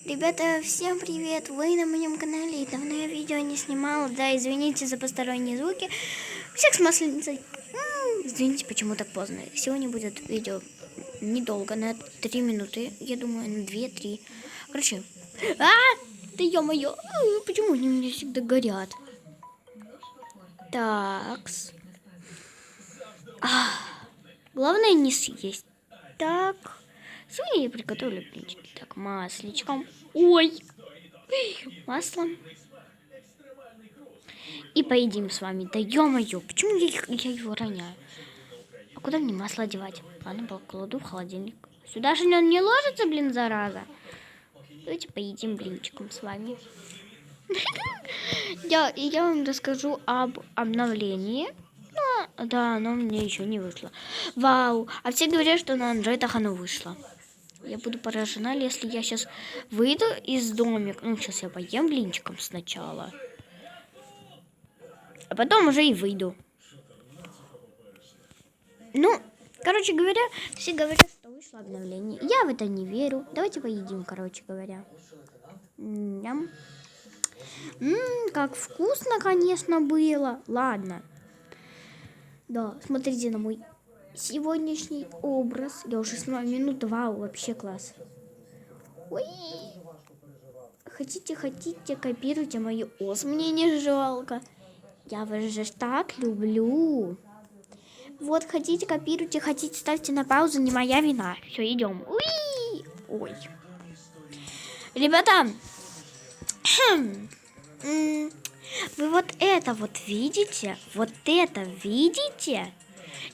Ребята, всем привет! Вы на моем канале, и давно я видео не снимала. Да, извините за посторонние звуки. Всех с Масленицей. Извините, почему так поздно. Сегодня будет видео недолго, на 3 минуты. Я думаю, на 2-3. Короче. Да ё-моё! Почему они у меня всегда горят? Такс. Главное не съесть. Так. Сегодня я приготовлю блинчики. Так, масличком. Ой! Маслом. И поедим с вами. Да ё-моё, почему я его роняю? А куда мне масло девать? Ладно, покладу в холодильник. Сюда же он не ложится, блин, зараза. Давайте поедим блинчиком с вами. Я вам расскажу об обновлении. Да, оно мне еще не вышло. Вау! А все говорят, что на андроидах оно вышло. Я буду поражена, если я сейчас выйду из домика. Ну, сейчас я поем блинчиком сначала. А потом уже и выйду. Ну, короче говоря, все говорят, что вышло обновление. Я в это не верю. Давайте поедим, короче говоря. Ням. Как вкусно, конечно, было. Ладно. Да, смотрите на мой сегодняшний образ. Я уже снимаю минут 2, вообще класс. Ой. Хотите, копируйте мою ос. Мне не жалко. Я вас же так люблю. Вот, хотите, копируйте, хотите, ставьте на паузу, не моя вина. Все, идем. Уи! Ой. Ребята, вы вот это вот видите? Вот это видите?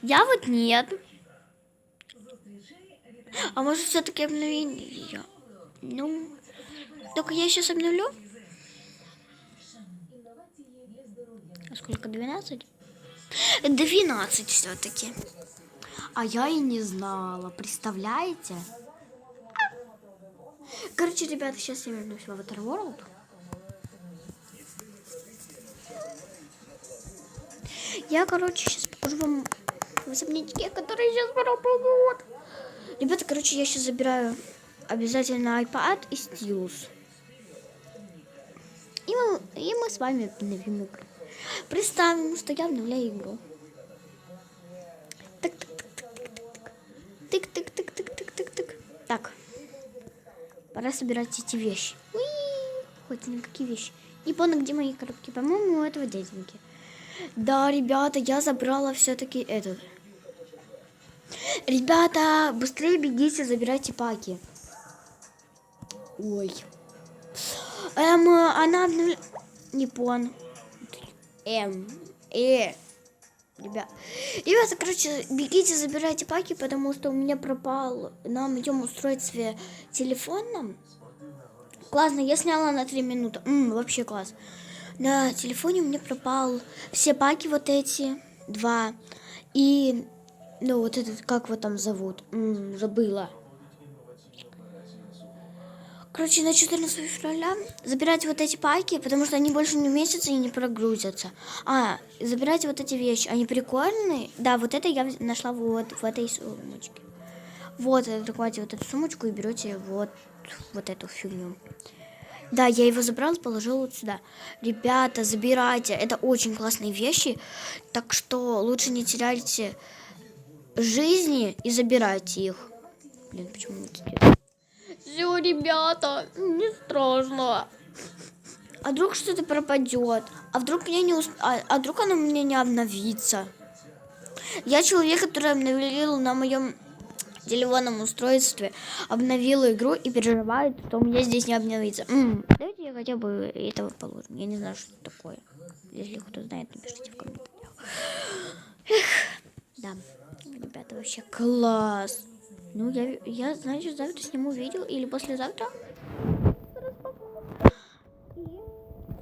Я вот нет. А может, все-таки обновление? Ну, только я сейчас обновлю. А сколько, 12? 12 все-таки. А я и не знала, представляете? Короче, ребята, сейчас я вернусь в Avatar World. Я, короче, сейчас покажу вам особнячки, которые сейчас пропадут. Ребята, короче, я сейчас забираю обязательно iPad и стилус. И мы с вами обновим игру. Представим, что я обновляю игру. Тык-тык-тык-тык-тык-тык-тык-тык. Так. Пора собирать эти вещи. Уи! Хоть никакие вещи. Не помню, где мои коробки. По-моему, у этого дяденьки. Да, ребята, я забрала все-таки этот. Ребята, быстрее бегите, забирайте паки. Ой. Она обновляет... Не понял. Ребята, короче, бегите, забирайте паки, потому что у меня пропал на моем устройстве телефонном. Классно, я сняла на 3 минуты. Вообще класс. На телефоне у меня пропал все паки вот эти 2. И, ну, вот этот, как его там зовут? Забыла. Короче, на 14 февраля забирайте вот эти паки, потому что они больше не уместятся и не прогрузятся. Забирайте вот эти вещи. Они прикольные. Да, вот это я нашла вот в этой сумочке. Вот, открывайте вот эту сумочку и берете вот эту фигню. Да, я его забрала, положила вот сюда. Ребята, забирайте. Это очень классные вещи. Так что лучше не теряйте жизни и забирайте их. Блин, почему это делать? Все, ребята, не страшно. А вдруг что-то пропадет? А вдруг вдруг оно у меня не обновится? Я человек, который обновил на моем телефонном устройстве, обновила игру и переживает, что у меня здесь не обновится. Давайте я хотя бы этого положим. Я не знаю, что это такое. Если кто знает, напишите в комментариях. Да, ребята, вообще класс. Ну, я, значит, завтра сниму видео или послезавтра.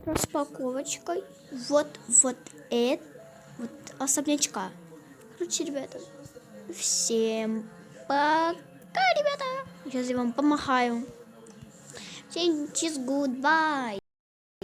Распаковочкой вот это, вот особнячка. Короче, ребята, всем пока, ребята. Сейчас я вам помахаю. Всем чиз, гудбай.